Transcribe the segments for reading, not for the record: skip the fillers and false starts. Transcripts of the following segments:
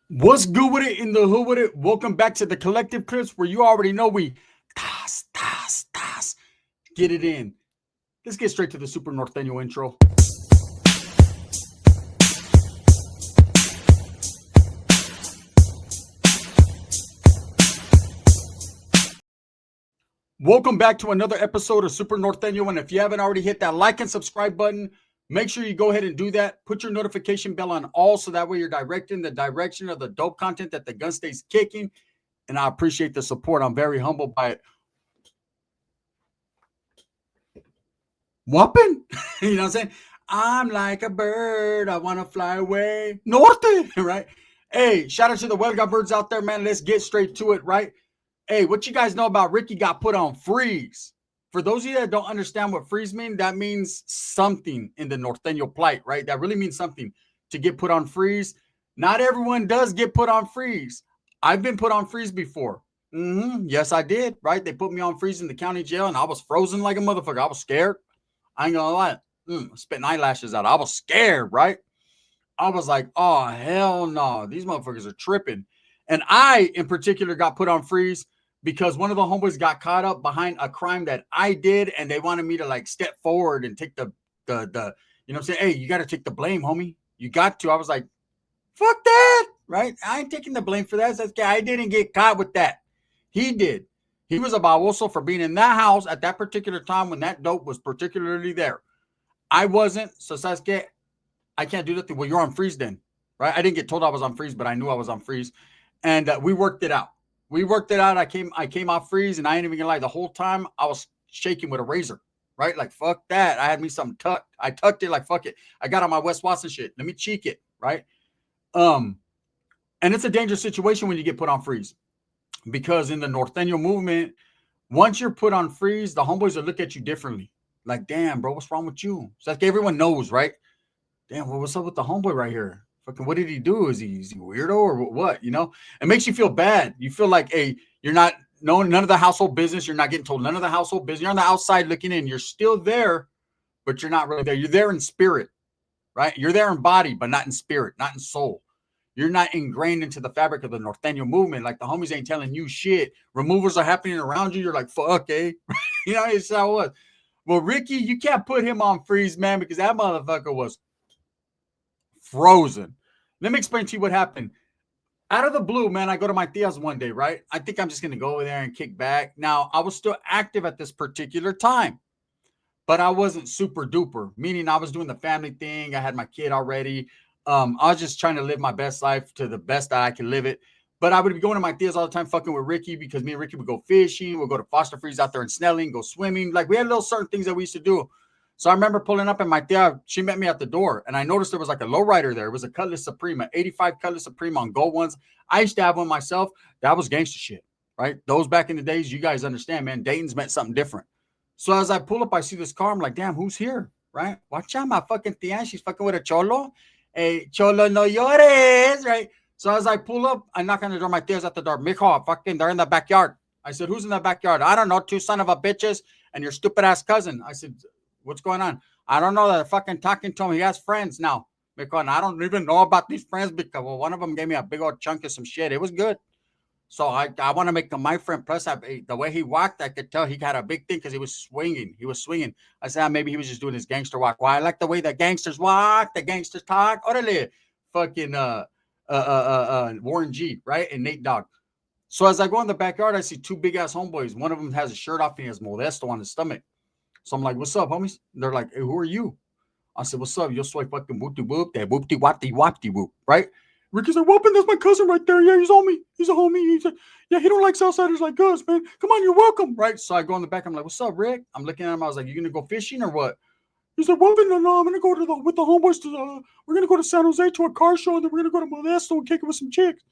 What's good with it in the hood with it? Welcome back to the collective clips where you already know we toss, get it in. Let's get straight to the Super Norteno intro. Welcome back to another episode of Super Norteno. And if you haven't already hit that like and subscribe button, make sure you go ahead and do that. Put your notification bell on all so that way you're directing the direction of the dope content that the gun stays kicking. And I appreciate the support. I'm very humbled by it. Whopping. You know what I'm saying? I'm like a bird. I want to fly away. Norte, right? Hey, shout out to the Huelga birds out there, man. Let's get straight to it, right? Hey, what you guys know about Ricky got put on freeze? For those of you that don't understand what freeze means, that means something in the Norteño plight, right? That really means something to get put on freeze. Not everyone does get put on freeze. I've been put on freeze before. Yes, I did, right? They put me on freeze in the county jail and I was frozen like a motherfucker. I was scared. I ain't gonna lie. Spitting eyelashes out. I was scared, right? I was like, oh, hell no. These motherfuckers are tripping. And I, in particular, got put on freeze because one of the homeboys got caught up behind a crime that I did. And they wanted me to like step forward and take the you know what I'm saying? Hey, you got to take the blame, homie. You got to. I was like, fuck that, right? I ain't taking the blame for that. I didn't get caught with that. He did. He was a baboso for being in that house at that particular time when that dope was particularly there. I wasn't. So Sasuke, I can't do nothing. Well, you're on freeze then, right? I didn't get told I was on freeze, but I knew I was on freeze, and we worked it out. We worked it out. I came off freeze, and I ain't even gonna lie. The whole time I was shaking with a razor, right? Like fuck that. I had me something tucked. I tucked it like fuck it. I got on my West Watson shit. Let me cheek it, right? Um, and it's a dangerous situation when you get put on freeze because in the Norteño movement, once you're put on freeze, the homeboys will look at you differently. Like, damn, bro, what's wrong with you? So like everyone knows, right? Damn, well, what's up with the homeboy right here? Fucking, what did he do? Is he weirdo or what? You know, it makes you feel bad. You feel like, hey, you're not knowing none of the household business. You're not getting told none of the household business. You're on the outside looking in. You're still there, but you're not really there. You're there in spirit, right? You're there in body, but not in spirit, not in soul. You're not ingrained into the fabric of the Norteño movement. Like the homies ain't telling you shit. Removals are happening around you. You're like, fuck, eh? You know, it's how it was. Well, Ricky, you can't put him on freeze, man, because that motherfucker was frozen. Let me explain to you what happened. Out of the blue, man, I go to my tia's one day, right? I think I'm just going to go over there and kick back. Now, I was still active at this particular time, but I wasn't super duper, meaning I was doing the family thing. I had my kid already. I was just trying to live my best life to the best that I can live it. But I would be going to my tia's all the time, fucking with Ricky, because me and Ricky would go fishing. We'd go to Foster Freeze out there in Snelling, go swimming. Like we had little certain things that we used to do. So I remember pulling up and my tia, she met me at the door and I noticed there was like a lowrider there. It was a Cutlass Supreme, 85 Cutlass Supreme on gold ones. I used to have one myself. That was gangster shit, right? Those back in the days, you guys understand, man. Dayton's meant something different. So as I pull up, I see this car. I'm like, damn, who's here, right? Watch out, my fucking tia. She's fucking with a cholo. Hey, cholo no llores, right? So as I pull up, I knock on the door. My tia's at the door. Mijo, fucking, they're in the backyard. I said, who's in the backyard? I don't know. Two son of a bitches and your stupid ass cousin. I said, what's going on? I don't know. They're fucking talking to him. He has friends now. Because I don't even know about these friends because well, one of them gave me a big old chunk of some shit. It was good. So I want to make him my friend. Plus, the way he walked, I could tell he had a big thing because he was swinging. He was swinging. I said, maybe he was just doing his gangster walk. Well, I like the way the gangsters walk, the gangsters talk. Orale, fucking Warren G, right? And Nate Dogg. So as I go in the backyard, I see two big ass homeboys. One of them has a shirt off and he has Modesto on his stomach. So I'm like, what's up, homies? They're like, hey, who are you? I said, what's up? Yo soy fucking whoopty whoop, that whoopty whoopty whoopty whoop, right? Ricky's like, whooping, that's my cousin right there. Yeah, he's on me. He's a homie. He's like, yeah, he don't like Southsiders like us, man. Come on, you're welcome, right? So I go in the back. I'm like, what's up, Rick? I'm looking at him. I was like, you gonna go fishing or what? He's like, whooping, no, I'm gonna go to with the homeboys to we're gonna go to San Jose to a car show, and then we're gonna go to Modesto and kick it with some chicks.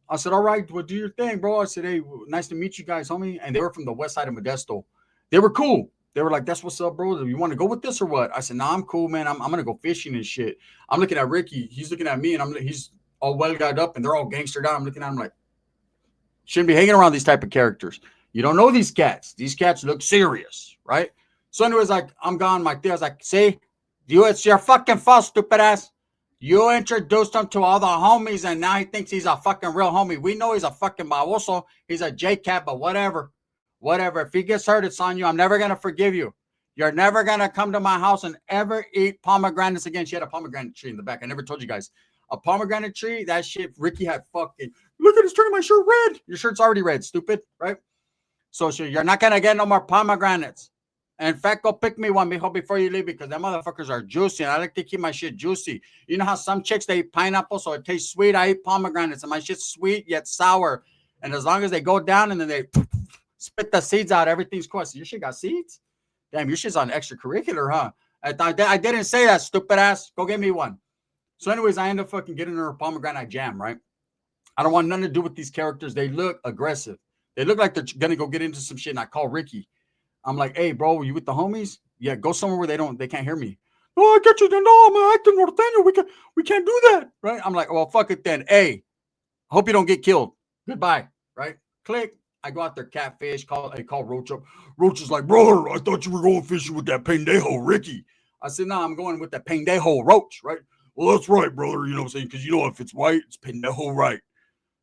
I said, all right, well, do your thing, bro. I said, hey, nice to meet you guys, homie. And they were from the west side of Modesto. They were cool. They were like, that's what's up, bro. You want to go with this or what? I said, nah, I'm cool, man. I'm going to go fishing and shit. I'm looking at Ricky. He's looking at me, and he's all well got up, and they're all gangstered out. I'm looking at him like, shouldn't be hanging around these type of characters. You don't know these cats. These cats look serious, right? So anyways, like, I'm gone. My tia's like, see, you, it's your fucking fault, stupid ass. You introduced him to all the homies, and now he thinks he's a fucking real homie. We know he's a fucking baboso. He's a J-Cat, but whatever. Whatever. If he gets hurt, it's on you. I'm never going to forgive you. You're never going to come to my house and ever eat pomegranates again. She had a pomegranate tree in the back. I never told you guys. A pomegranate tree, that shit, Ricky had fucking, look at it's turning my shirt red. Your shirt's already red, stupid, right? So you're not going to get no more pomegranates. In fact, go pick me one, mijo, before you leave, because them motherfuckers are juicy, and I like to keep my shit juicy. You know how some chicks, they eat pineapple, so it tastes sweet? I eat pomegranates, and my shit's sweet yet sour. And as long as they go down and then they spit the seeds out, everything's cool. So your shit got seeds? Damn, your shit's on extracurricular, huh? I didn't say that, stupid ass. Go get me one. So anyways, I end up fucking getting her a pomegranate jam, right? I don't want nothing to do with these characters. They look aggressive. They look like they're going to go get into some shit, and I call Ricky. I'm like, hey, bro, you with the homies? Yeah, go somewhere where they can't hear me. No, I get you. No, I'm acting Norteno. We can't do that, right? I'm like, well, fuck it then. Hey, hope you don't get killed. Goodbye, right? Click. I go out there, catfish. Call Roach up. Roach is like, brother, I thought you were going fishing with that pendejo Ricky. I said, no, I'm going with that pendejo Roach, right? Well, that's right, brother. You know what I'm saying? Because you know if it's white, it's pendejo right.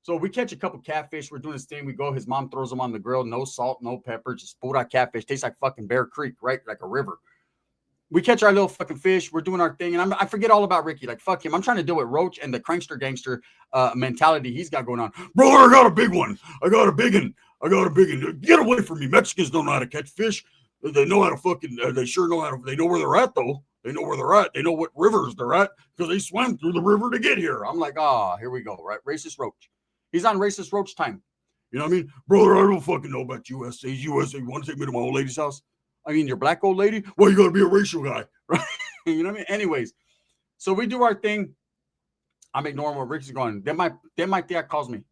So we catch a couple catfish. We're doing this thing. We go. His mom throws them on the grill. No salt, no pepper. Just pura catfish. Tastes like fucking Bear Creek, right? Like a river. We catch our little fucking fish. We're doing our thing. And I forget all about Ricky. Like, fuck him. I'm trying to deal with Roach and the crankster gangster mentality he's got going on. Brother, I got a big one. I got a big one. Get away from me. Mexicans don't know how to catch fish. They know how to fucking, they sure know how to, they know where they're at, though. They know where they're at. They know what rivers they're at because they swam through the river to get here. I'm like, here we go, right? Racist Roach. He's on racist Roach time. You know what I mean? Brother, I don't fucking know about USA. You want to take me to my old lady's house? I mean, your black old lady? Well, you got to be a racial guy, right? You know what I mean? Anyways, so we do our thing. I'm ignoring what Ricky's going. Then my tia calls me.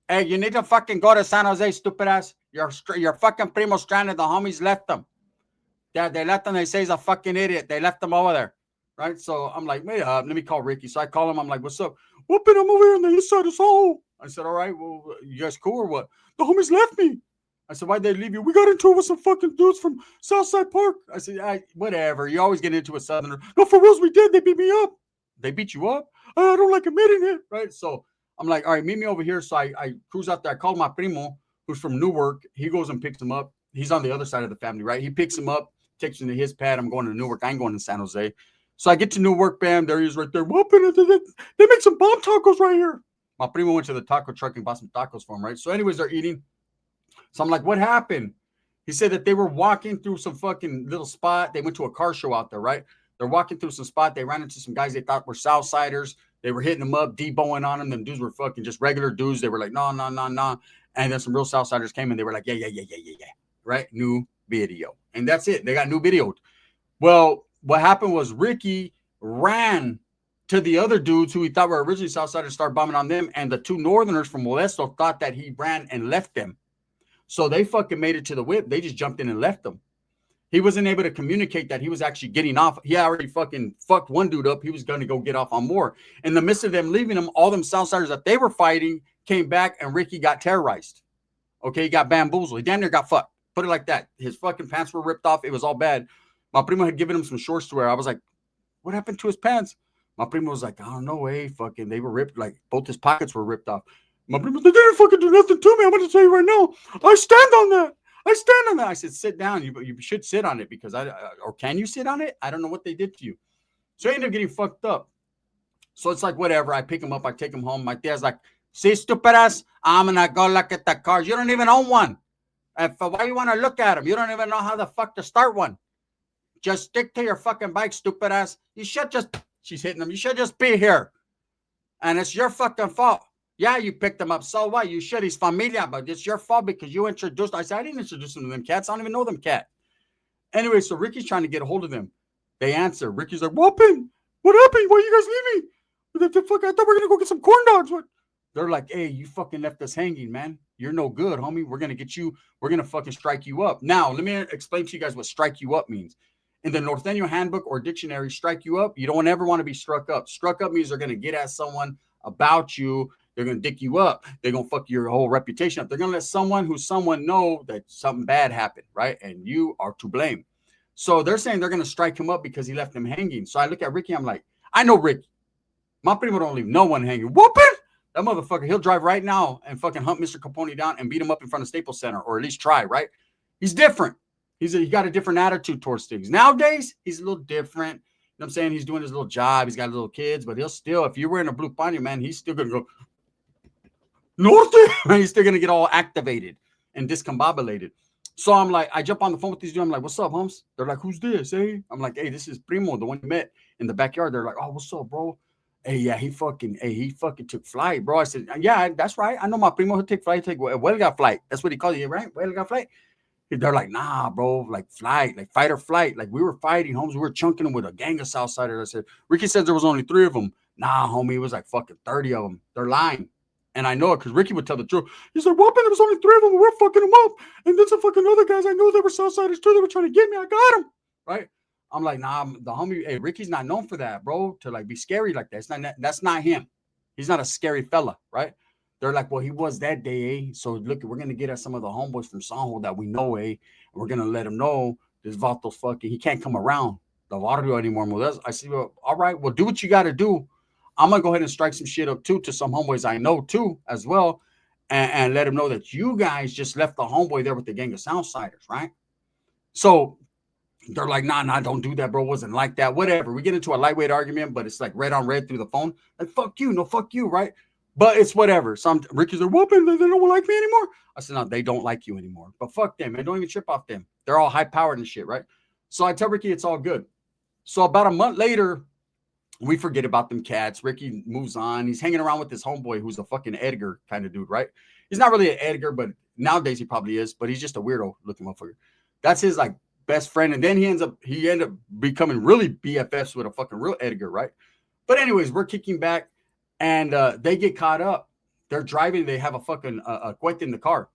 Hey, you need to fucking go to San Jose, stupid ass. Your fucking primo stranded. The homies left them. Yeah, they left him. They say he's a fucking idiot. They left him over there, right? So I'm like, wait up. Let me call Ricky. So I call him. I'm like, what's up? Whooping, I'm over here on the east side of Soho. I said, all right, well, you guys cool or what? The homies left me. I said, why'd they leave you? We got into it with some fucking dudes from Southside Park. I said, whatever. You always get into a Southerner. No, for reals, we did. They beat me up. They beat you up? I don't like admitting it, right? So I'm like, all right, meet me over here. So I cruise out there. I called my primo, who's from Newark. He goes and picks him up. He's on the other side of the family, right? He picks him up, takes him to his pad. I'm going to Newark. I ain't going to San Jose. So I get to Newark, bam. There he is right there. Whooping. They make some bomb tacos right here. My primo went to the taco truck and bought some tacos for him, right? So anyways, they're eating. So I'm like, what happened? He said that they were walking through some fucking little spot. They went to a car show out there, right? They're walking through some spot. They ran into some guys they thought were Southsiders. They were hitting them up, deboing on them. Them dudes were fucking just regular dudes. They were like, no. And then some real Southsiders came and they were like, yeah. Right? New video. And that's it. They got new video. Well, what happened was Ricky ran to the other dudes who he thought were originally Southsiders, started bombing on them. And the two Northerners from Modesto thought that he ran and left them. So they fucking made it to the whip. They just jumped in and left them. He wasn't able to communicate that he was actually getting off. He already fucking fucked one dude up. He was going to go get off on more. In the midst of them leaving him, all them Southsiders that they were fighting came back and Ricky got terrorized. Okay, he got bamboozled. He damn near got fucked. Put it like that. His fucking pants were ripped off. It was all bad. My primo had given him some shorts to wear. I was like, what happened to his pants? My primo was like, I don't know, fucking, they were ripped. Like, both his pockets were ripped off. My primo, they didn't fucking do nothing to me. I'm going to tell you right now. I stand on that. I said, sit down. You should sit on it because or can you sit on it? I don't know what they did to you. So I ended up getting fucked up. So it's like, whatever. I pick him up. I take him home. My dad's like, see, stupid ass, I'm going to go look at the cars. You don't even own one. Why you want to look at them? You don't even know how the fuck to start one. Just stick to your fucking bike, stupid ass. You should just, she's hitting them. You should just be here. And it's your fucking fault. Yeah, you picked him up. So what? You should. He's familia, but it's your fault because you introduced. I said, I didn't introduce him to them cats. I don't even know them cat. Anyway, so Ricky's trying to get a hold of them. They answer. Ricky's like, what happened? What happened? Why you guys leave me? What the fuck? I thought we were going to go get some corn dogs. What? They're like, hey, you fucking left us hanging, man. You're no good, homie. We're going to get you. We're going to fucking strike you up. Now, let me explain to you guys what strike you up means. In the Norteno handbook or dictionary, strike you up, you don't ever want to be struck up. Struck up means they're going to get at someone about you. They're going to dick you up. They're going to fuck your whole reputation up. They're going to let someone know that something bad happened, right? And you are to blame. So they're saying they're going to strike him up because he left them hanging. So I look at Ricky. I'm like, I know Ricky. My primo don't leave no one hanging. Whooping! That motherfucker, he'll drive right now and fucking hunt Mr. Capone down and beat him up in front of Staples Center, or at least try, right? He's different. He got a different attitude towards things. Nowadays, he's a little different. You know what I'm saying? He's doing his little job. He's got little kids, but he'll still, if you're wearing a blue paño, man, he's still going to go, Norte! He's still going to get all activated and discombobulated. So I'm like, I jump on the phone with these dudes. I'm like, what's up, Holmes? They're like, who's this? Hey, I'm like, hey, this is Primo, the one you met in the backyard. They're like, oh, what's up, bro? Hey, yeah, he fucking took flight, bro. I said, yeah, that's right. I know my Primo. He'll take flight, take a Huelga flight. That's what he calls it, right? Huelga flight. They're like, nah, bro, like flight, like fight or flight. Like we were fighting, Holmes. We were chunking them with a gang of Southsiders. I said, Ricky says there was only 3 of them. Nah, homie, it was like fucking 30 of them. They're lying. And I know it because Ricky would tell the truth. He said, whooping, there was only 3 of them. We're fucking them up. And then some fucking other guys, I know they were Southsiders too. They were trying to get me. I got them. Right? I'm like, nah, the homie, hey, Ricky's not known for that, bro, to like be scary like that. That's not him. He's not a scary fella, right? They're like, well, he was that day, eh? So look, we're gonna get at some of the homeboys from Sanjo that we know, eh? And we're gonna let him know this Vato's fucking, he can't come around the barrio anymore. I said, well, all right, well, do what you gotta do. I'm gonna go ahead and strike some shit up too to some homeboys I know too as well, and let them know that you guys just left the homeboy there with the gang of Southsiders, right? So they're like, nah, don't do that, bro. It wasn't like that. Whatever. We get into a lightweight argument, but it's like red on red through the phone. Like, fuck you, no, fuck you, right? But it's whatever. Ricky's like, whooping, they don't like me anymore. I said, no, they don't like you anymore. But fuck them, man. Don't even trip off them. They're all high powered and shit, right? So I tell Ricky it's all good. So about a month later, we forget about them cats. Ricky moves on. He's hanging around with this homeboy who's a fucking Edgar kind of dude, right? He's not really an Edgar, but nowadays he probably is. But he's just a weirdo looking motherfucker. That's his like best friend. And then he ended up becoming really BFFs with a fucking real Edgar, right? But anyways, we're kicking back. And they get caught up. They're driving. They have a fucking cohete in the car.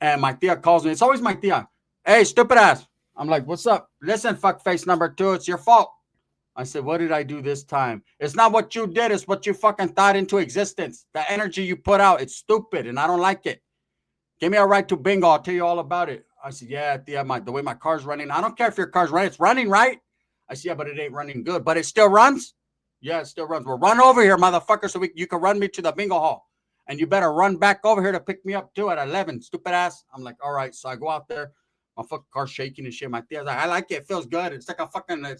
And my tia calls me. It's always my tia. Hey, stupid ass. I'm like, what's up? Listen, fuckface number 2. It's your fault. I said, what did I do this time? It's not what you did. It's what you fucking thought into existence. The energy you put out. It's stupid, and I don't like it. Give me a ride to bingo. I'll tell you all about it. I said, yeah, tia, the way my car's running. I don't care if your car's running. It's running, right? I said, yeah, but it ain't running good. But it still runs? Yeah, it still runs. Well, run over here, motherfucker, so you can run me to the bingo hall. And you better run back over here to pick me up, too, at 11, stupid ass. I'm like, all right. So I go out there. My fucking car's shaking and shit. My tia's like, I like it. It feels good. It's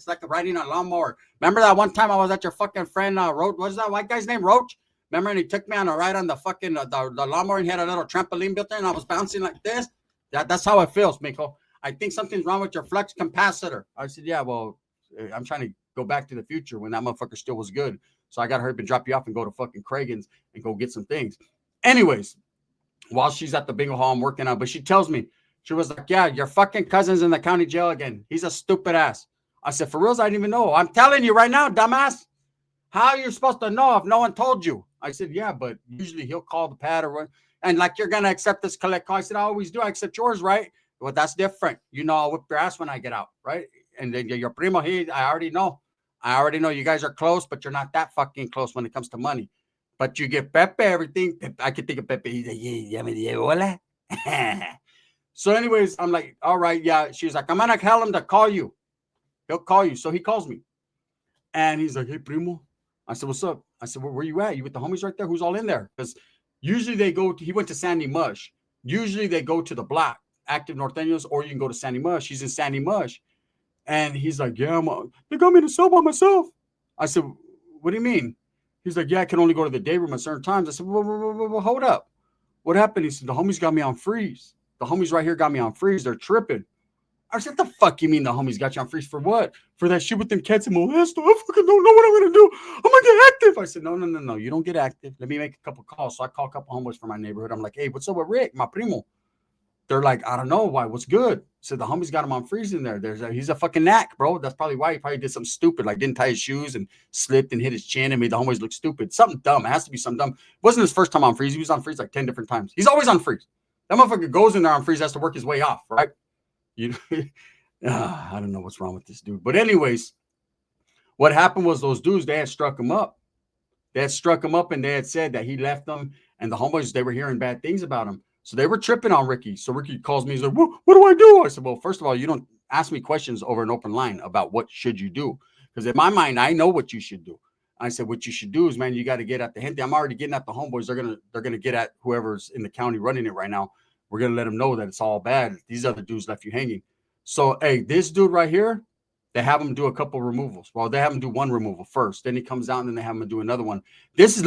like riding a lawnmower. Remember that one time I was at your fucking friend, Roach? What's that white guy's name? Roach? Remember? And he took me on a ride on the fucking the lawnmower and he had a little trampoline built there and I was bouncing like this. That's how it feels, Miko. I think something's wrong with your flex capacitor. I said, yeah, well, I'm trying to go back to the future when that motherfucker still was good. So I got to hurry up and drop you off and go to fucking Cragen's and go get some things. Anyways, while she's at the bingo hall, I'm working out, but she tells me, she was like, yeah, your fucking cousin's in the county jail again. He's a stupid ass. I said, for reals? I didn't even know. I'm telling you right now, dumbass. How are you supposed to know if no one told you? I said, yeah, but usually he'll call the pad or what. And like, you're going to accept this collect call. I said, I always do. I accept yours, right? Well, that's different. You know, I'll whip your ass when I get out, right? And then your primo, I already know. I already know you guys are close, but you're not that fucking close when it comes to money. But you give Pepe everything. I can think of Pepe. He's like, yeah, me hola. So anyways, I'm like, all right, yeah. She's like, I'm going to tell him to call you. He'll call you. So he calls me. And he's like, hey, primo. I said, what's up? I said, where you at? You with the homies right there? Who's all in there? Because usually they go, he went to Sandy Mush. Usually they go to the block, active Norteños, or you can go to Sandy Mush. He's in Sandy Mush. And he's like, yeah, they got me to cell by myself. I said, what do you mean? He's like, yeah, I can only go to the day room at certain times. I said, well, hold up. What happened? He said, the homies got me on freeze. The homies right here got me on freeze. They're tripping. I said, the fuck you mean the homies got you on freeze for what? For that shit with them cats in Modesto? I fucking don't know what I'm going to do. I'm going to get active. I said, no. You don't get active. Let me make a couple calls. So I call a couple homies from my neighborhood. I'm like, hey, what's up with Rick, my primo? They're like, I don't know why. What's good? So the homies got him on freeze in there. He's a fucking knack, bro. That's probably why he probably did something stupid, like didn't tie his shoes and slipped and hit his chin and made the homies look stupid. Something dumb. It has to be something dumb. It wasn't his first time on freeze. He was on freeze like 10 different times. He's always on freeze. That motherfucker goes in there on freeze, has to work his way off, right? You I don't know what's wrong with this dude. But anyways, what happened was those dudes, they had struck him up. They had struck him up and they had said that he left them and the homeboys, they were hearing bad things about him. So they were tripping on Ricky. So Ricky calls me. He's like, what do I do? I said, well, first of all, you don't ask me questions over an open line about what should you do. Because in my mind, I know what you should do. I said, what you should do is, man, you got to get at the gente. I'm already getting at the homeboys. They're gonna get at whoever's in the county running it right now. We're gonna let them know that it's all bad. These other dudes left you hanging. So, hey, this dude right here, they have him do a couple removals. Well, they have him do one removal first. Then he comes out and then they have him do another one. This is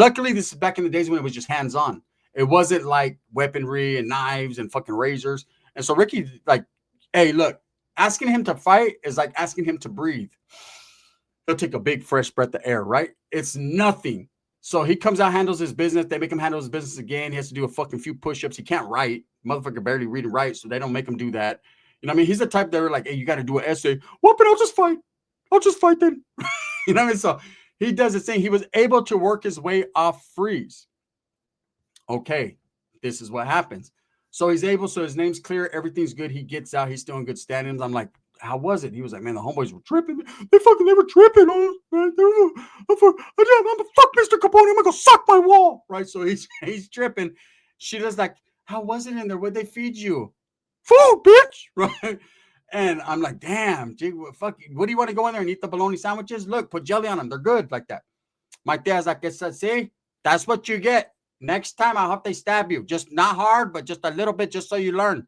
back in the days when it was just hands on. It wasn't like weaponry and knives and fucking razors. And so Ricky, like, hey, look, asking him to fight is like asking him to breathe. He'll take a big fresh breath of air, right? It's nothing. So he comes out, handles his business. They make him handle his business again. He has to do a fucking few push-ups. He can't write. Motherfucker barely read and write, so they don't make him do that. You know what I mean? He's the type that are like, hey, you got to do an essay. Well, but I'll just fight. I'll just fight then. You know what I mean? So he does his thing. He was able to work his way off freeze. Okay, this is what happens. So he's able, so his name's clear. Everything's good. He gets out. He's still in good standings. I'm like, how was it? He was like, man, the homeboys were tripping. They were tripping on us, man. I'm fuck Mr. Capone. I'm gonna go suck my wall, right? So he's tripping. She does like, how was it in there? What'd they feed you? Food, bitch, right? And I'm like, damn, gee, fuck. What do you want to go in there and eat the bologna sandwiches? Look, put jelly on them. They're good like that. My dad's like, see, that's what you get. Next time, I hope they stab you. Just not hard, but just a little bit, just so you learn.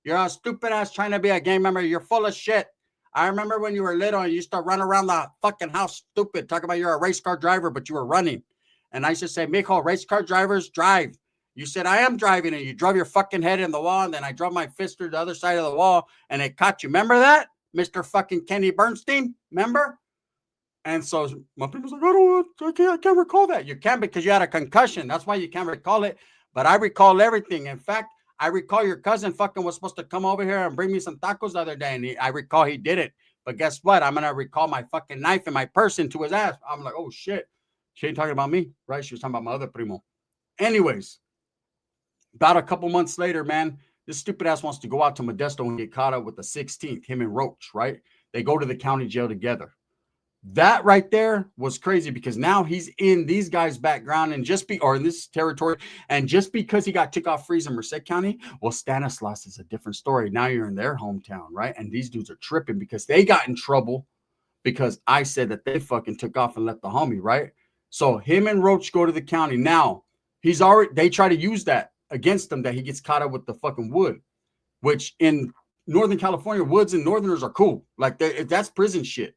You're a stupid ass trying to be a gang member. You're full of shit. I remember when you were little and you used to run around the fucking house stupid, talking about you're a race car driver, but you were running. And I used to say, mijo, race car drivers drive. You said, I am driving, and you drove your fucking head in the wall, and then I drove my fist through the other side of the wall, and it caught you. Remember that, Mr. fucking Kenny Bernstein? Remember? And so my people's like, I can't recall that. You can because you had a concussion. That's why you can't recall it. But I recall everything. In fact, I recall your cousin fucking was supposed to come over here and bring me some tacos the other day, and I recall he did it. But guess what? I'm going to recall my fucking knife in my purse into his ass. I'm like, oh, shit. She ain't talking about me, right? She was talking about my other primo. Anyways, about a couple months later, man, this stupid ass wants to go out to Modesto and get caught up with the 16th, him and Roach, right? They go to the county jail together. That right there was crazy because now he's in these guys' background and or in this territory. And just because he got took off freeze in Merced County, well, Stanislaus is a different story. Now you're in their hometown, right? And these dudes are tripping because they got in trouble because I said that they fucking took off and left the homie, right? So him and Roach go to the county. Now they try to use that against him, that he gets caught up with the fucking wood, which in Northern California, woods and Northerners are cool. Like that's prison shit.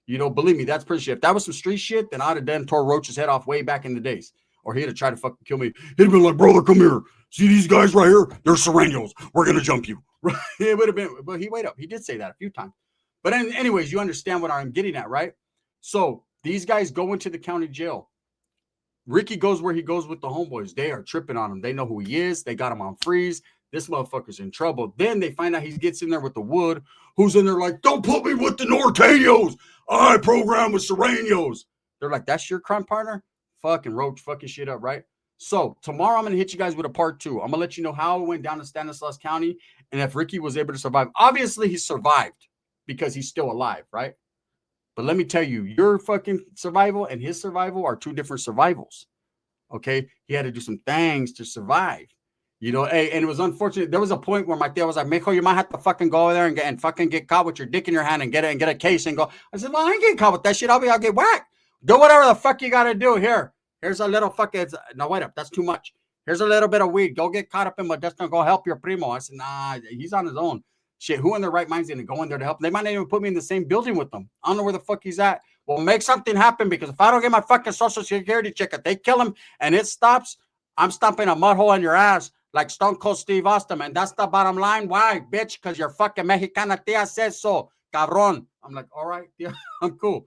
You know, believe me, that's prison shit. If that was some street shit, then I'd have done tore Roach's head off way back in the days. Or he'd have tried to fucking kill me. He'd have been like, brother, come here. See these guys right here? They're Serranos. We're going to jump you. It would have been, but he did say that a few times. But anyways, you understand what I'm getting at, right? So these guys go into the county jail. Ricky goes where he goes with the homeboys. They are tripping on him. They know who he is. They got him on freeze. This motherfucker's in trouble. Then they find out he gets in there with the wood. Who's in there like, don't put me with the Nortenos. I program with Serranos. They're like, that's your crime partner? Fucking Roach fucking shit up, right? So tomorrow I'm going to hit you guys with a part 2. I'm going to let you know how it went down to Stanislaus County and if Ricky was able to survive. Obviously, he survived because he's still alive, right? But let me tell you, your fucking survival and his survival are 2 different survivals. Okay? He had to do some things to survive. You know, and it was unfortunate. There was a point where my dad was like, Mijo, you might have to fucking go over there and fucking get caught with your dick in your hand and get a case and go. I said, well, I ain't getting caught with that shit. I'll get whacked. Do whatever the fuck you got to do here. Here's a little fucking, no, wait up. That's too much. Here's a little bit of weed. Go get caught up in Modesto and go help your primo. I said, nah, he's on his own. Shit, who in their right mind's going to go in there to help? They might not even put me in the same building with them. I don't know where the fuck he's at. Well, make something happen because if I don't get my fucking social security check, if they kill him and it stops, I'm stomping a mud hole in your ass like Stone Cold Steve Austin, man. That's the bottom line. Why, bitch? Because your fucking Mexicana tia says so, cabron. I'm like, all right, yeah, I'm cool.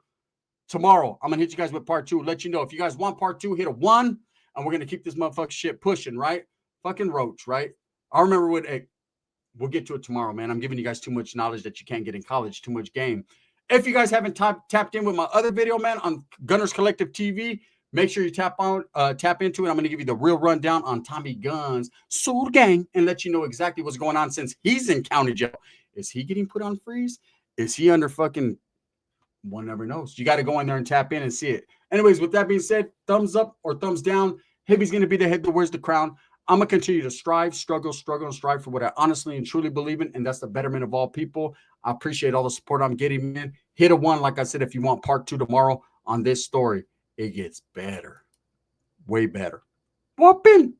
Tomorrow, I'm going to hit you guys with part 2. Let you know. If you guys want part 2, hit a 1, and we're going to keep this motherfucking shit pushing, right? Fucking Roach, right? I remember we'll get to it tomorrow, man. I'm giving you guys too much knowledge that you can't get in college, too much game. If you guys haven't tapped in with my other video, man, on Gunners Collective TV, make sure you tap into it. I'm going to give you the real rundown on Tommy Gunn's Soul Gang and let you know exactly what's going on since he's in county jail. Is he getting put on freeze? Is he under fucking... One never knows. You got to go in there and tap in and see it. Anyways, with that being said, thumbs up or thumbs down. Hibby's going to be the head that wears the crown. I'm going to continue to strive, struggle, and strive for what I honestly and truly believe in, and that's the betterment of all people. I appreciate all the support I'm getting, man. Hit a 1, like I said, if you want part 2 tomorrow on this story. it gets better, way better. Whooping.